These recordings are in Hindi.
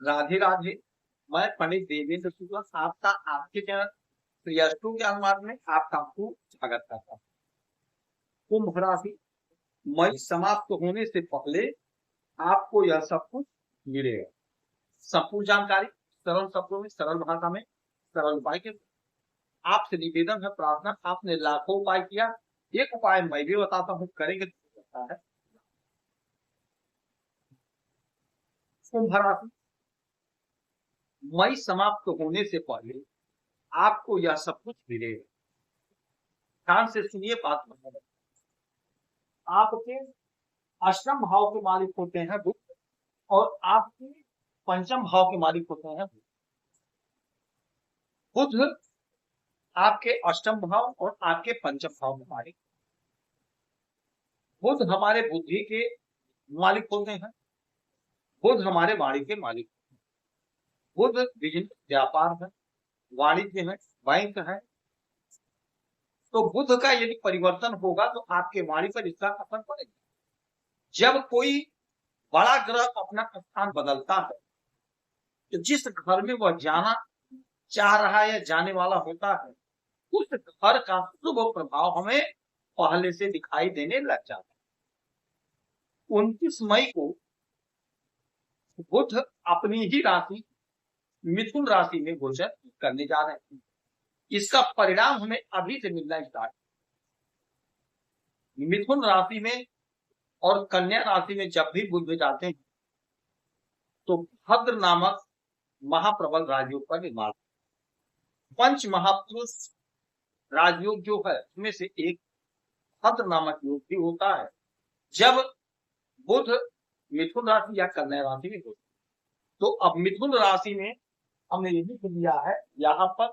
राधे राधे। मैं पंडित देवेंद्र शुक्ला आपका आपके चैनल श्रेयस्टू के अनुवाद में आपका खूब स्वागत करता हूँ। कुंभ राशि, मई समाप्त होने से पहले आपको यह सब कुछ मिलेगा। संपूर्ण जानकारी सरल शब्दों में, सरल भाषा में, सरल उपाय के आपसे निवेदन है, प्रार्थना। आपने लाखों उपाय किया, एक उपाय मैं भी बताता हूँ, करेंगे तो अच्छा है। कुंभ राशि, मई समाप्त होने से पहले आपको यह सब कुछ मिलेगा। ध्यान से सुनिए बात बताओ। आपके अष्टम भाव के मालिक होते हैं बुध, और आपके पंचम भाव के मालिक होते हैं बुध। आपके अष्टम भाव और आपके पंचम भाव के मालिक। बुध हमारे बुद्धि के मालिक होते हैं, बुध हमारे वाणी के मालिक। बुध बिजनेस व्यापार है, वाणिज्य है, बैंक है। तो बुध का यदि परिवर्तन होगा तो आपके वाणी पर इसका असर पड़ेगा। जब कोई बड़ा ग्रह अपना स्थान बदलता है तो जिस घर में वह जाना चाह रहा है या जाने वाला होता है, उस घर का शुभ प्रभाव हमें पहले से दिखाई देने लग जाता है। 29 मई को बुध अपनी ही राशि मिथुन राशि में गोचर करने जा रहे हैं। इसका परिणाम हमें अभी से मिलना स्टार्ट। मिथुन राशि में और कन्या राशि में जब भी बुध जाते हैं तो भद्र नामक महाप्रबल राजयोग का निर्माण। पंच महापुरुष राजयोग जो है उसमें से एक भद्र नामक योग भी होता है जब बुध मिथुन राशि या कन्या राशि में होता है। तो अब मिथुन राशि में हमने ये भी लिया है, यहाँ पर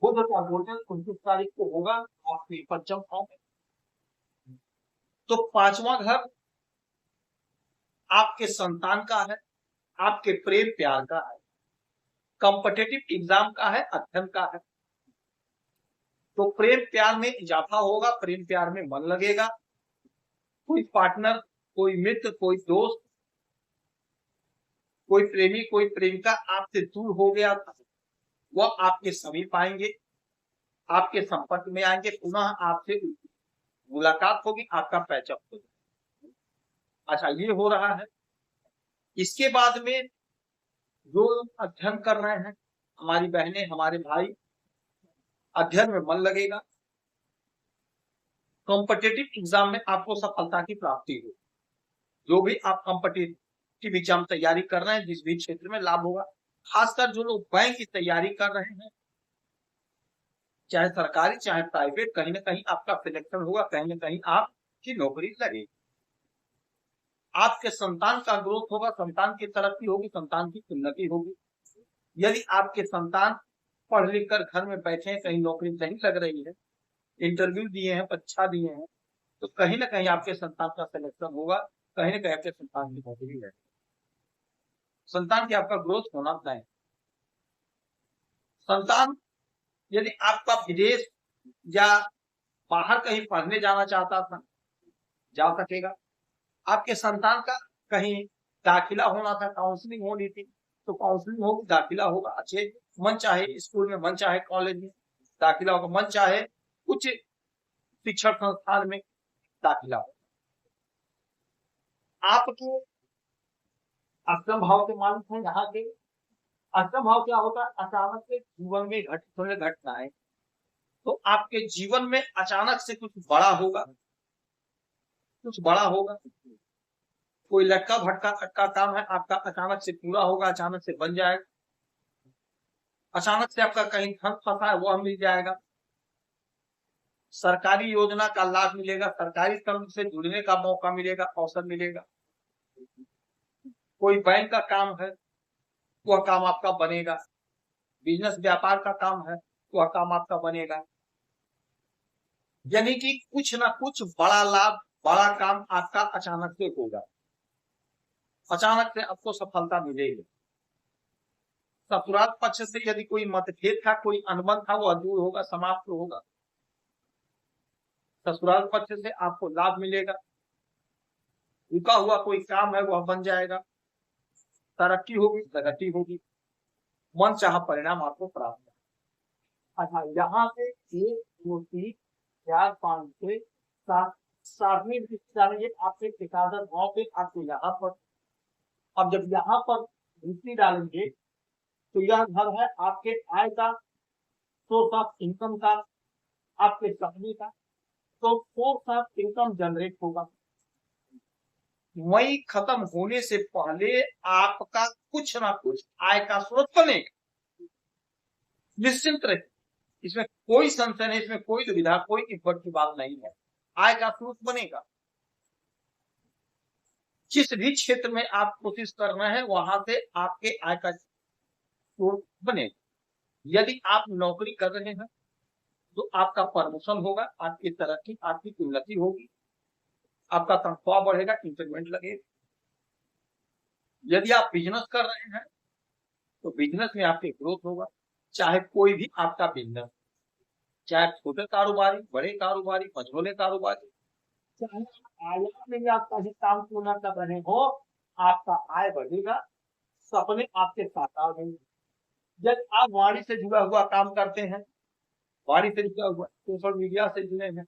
बुध का गोचर 29 तारीख को होगा आपके पंचम भाव में। तो पांचवा घर आपके संतान का है, आपके प्रेम प्यार का है, कॉम्पिटिटिव एग्जाम का है, अध्ययन का है। तो प्रेम प्यार में इजाफा होगा, प्रेम प्यार में मन लगेगा। कोई पार्टनर, कोई मित्र, कोई दोस्त, कोई प्रेमी, कोई प्रेमिका आपसे दूर हो गया था, वह आपके समीप आएंगे, आपके संपर्क में आएंगे, पुनः आपसे मुलाकात होगी, आपका पैचअप होगा। अच्छा, ये हो रहा है। इसके बाद में जो अध्ययन कर रहे हैं, हमारी बहनें, हमारे भाई, अध्ययन में मन लगेगा। कॉम्पिटिटिव एग्जाम में आपको सफलता की प्राप्ति हो। जो भी आप कॉम्पिटिटिव एग्जाम तैयारी कर रहे हैं, जिस भी क्षेत्र में लाभ होगा। खासकर जो लोग बैंक की तैयारी कर रहे हैं, चाहे सरकारी चाहे प्राइवेट, कहीं ना कहीं आपका सिलेक्शन होगा, कहीं ना कहीं आपकी नौकरी लगेगी। आपके संतान का ग्रोथ होगा, संतान की तरक्की होगी, संतान की उन्नति होगी। यदि आपके संतान पढ़ लिख कर घर में बैठे हैं, कहीं नौकरी नहीं लग रही है, इंटरव्यू दिए हैं, परीक्षा दिए हैं, तो कहीं ना कहीं आपके संतान का सिलेक्शन होगा, कहीं ना कहीं आपके संतान की नौकरी है। संतान की आपका ग्रोथ होना तय। संतान यदि आपका विदेश या बाहर कहीं पढ़ने जाना चाहता था, जा सकेगा। आपके संतान का कहीं दाखिला होना था, काउंसलिंग होनी थी, तो काउंसलिंग होगी, दाखिला होगा। अच्छे मन चाहे स्कूल में, मन चाहे कॉलेज में दाखिला होगा, मन चाहे उच्च शिक्षण संस्थान में दाखिला होगा। आपके अष्टम भाव के मालिक हैं यहाँ के। अष्टम भाव क्या होता है? अचानक से जीवन में घटित होने घटनाएं। तो आपके जीवन में अचानक से कुछ बड़ा होगा, कुछ बड़ा होगा। कोई लटका भटका खटका काम है आपका, अचानक से पूरा होगा, अचानक से बन जाएगा। अचानक से आपका कहीं धन फंसा है, वह मिल जाएगा। सरकारी योजना का लाभ मिलेगा, सरकारी कर्म से जुड़ने का मौका मिलेगा, अवसर मिलेगा। कोई बैंक का काम है, वह काम आपका बनेगा। बिजनेस व्यापार का काम है, वह काम आपका बनेगा। यानी कि कुछ ना कुछ बड़ा लाभ, बड़ा काम आपका अचानक से होगा। अचानक से आपको सफलता मिलेगी। ससुराल पक्ष से यदि कोई मतभेद था, कोई अनबन था, वो दूर होगा, समाप्त होगा। ससुराल पक्ष से आपको लाभ मिलेगा। रुका हुआ कोई काम है वह बन जाएगा। तरक्की होगी, प्रगति होगी, मन चाहा परिणाम आपको प्राप्त होगा। अच्छा, यहाँ पे 1 2 3 4 5 6 7 7वीं दृष्टि ये आपके ठिकादार भाव पे आपको यहाँ पर, अब जब यहाँ पर दृष्टि डालेंगे तो यह घर है आपके आय का, सोर्स ऑफ इनकम का, आपके सपने का। तो सोर्स ऑफ इनकम जनरेट होगा। मई खत्म होने से पहले आपका कुछ ना कुछ आय का स्रोत बनेगा, निश्चिंत रहे, इसमें कोई संशय नहीं, इसमें कोई दुविधा, कोई इब्बत की बात नहीं है। आय का स्रोत बनेगा। जिस भी क्षेत्र में आप कोशिश कर रहे हैं वहां से आपके आय का स्रोत बनेगा। यदि आप नौकरी कर रहे हैं तो आपका प्रमोशन होगा, आपकी तरक्की, आपकी उन्नति होगी, आपका तनख्वाह बढ़ेगा, इंक्रीमेंट लगेगा। यदि आप बिजनेस कर रहे हैं तो बिजनेस में आपके ग्रोथ होगा। चाहे कोई भी आपका बिजनेस, चाहे छोटे कारोबारी, बड़े कारोबारी, मझोले कारोबारी, चाहे आयात में भी आप कहीं काम क्यों ना कर रहे हो, आपका आय बढ़ेगा, सपने आपके साकार होंगे। जब आप वाणी से जुड़ा हुआ काम करते हैं, वाणी से जुड़ा हुआ, सोशल मीडिया से जुड़े हैं,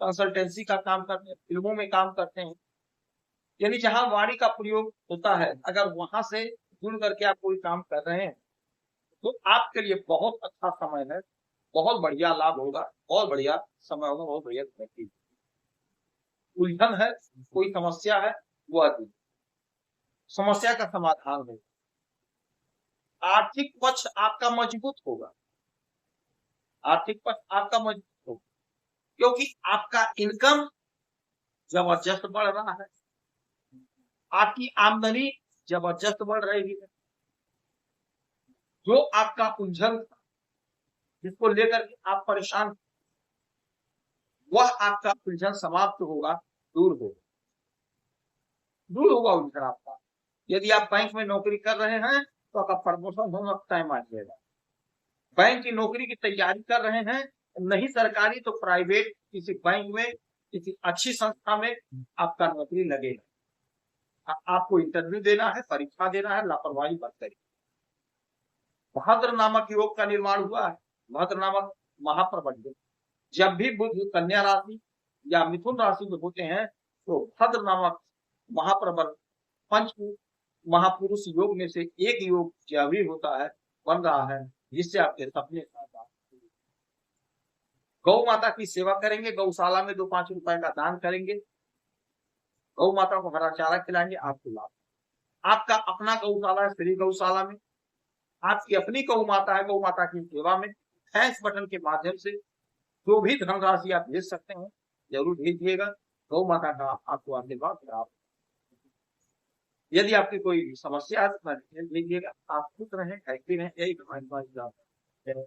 कंसल्टेंसी का काम करते हैं, फिल्मों में काम करते हैं, यानी जहां वाणी का प्रयोग होता है, अगर वहां से जुड़ करके आप कोई काम कर रहे हैं तो आपके लिए बहुत अच्छा समय है, बहुत बढ़िया लाभ होगा, बहुत बढ़िया समय होगा, बहुत बढ़िया तरक्की। उलझन है, कोई समस्या है, वह समस्या का समाधान है। आर्थिक पक्ष आपका मजबूत होगा, आर्थिक पक्ष आपका मजबूत होगा, क्योंकि आपका इनकम जबरदस्त बढ़ रहा है, आपकी आमदनी जबरदस्त बढ़ रही है। जो आपका उलझन था, जिसको लेकर के आप परेशान, वह आपका उलझन समाप्त होगा, दूर होगा, दूर होगा उलझन आपका। यदि आप बैंक में नौकरी कर रहे हैं तो आपका प्रमोशन होना टाइम आ जाएगा। बैंक की नौकरी की तैयारी कर रहे हैं, नहीं सरकारी तो प्राइवेट, किसी बैंक में, किसी अच्छी संस्था में आपका नौकरी लगेगा। आपको इंटरव्यू देना है, परीक्षा देना है, लापरवाही मत करिए। भद्र नामक योग का निर्माण हुआ है, भद्र नामक महाप्रबंधक। जब भी बुध कन्या राशि या मिथुन राशि में होते हैं तो भद्र नामक महाप्रबल पंच महापुरुष योग में से एक योग जागृत होता है, बन रहा है, जिससे आपके सपने साकार। गौ माता की सेवा करेंगे, गौशाला में 2-5 रुपए का दान करेंगे, गौ माता को हरा चारा खिलाएंगे, आपको लाभ। आपका अपना गौशाला है, श्री गौशाला में आपकी अपनी गौ माता है, गौ माता की सेवा में थैंक्स बटन के माध्यम से जो भी धनराशि आप भेज सकते हैं जरूर भेजिएगा। गौ माता का आपको आशीर्वाद प्राप्त। यदि आपकी कोई समस्या है तो भेजिएगा। आप खुश रहें, हैप्पी रहें, यही हमारी बात है।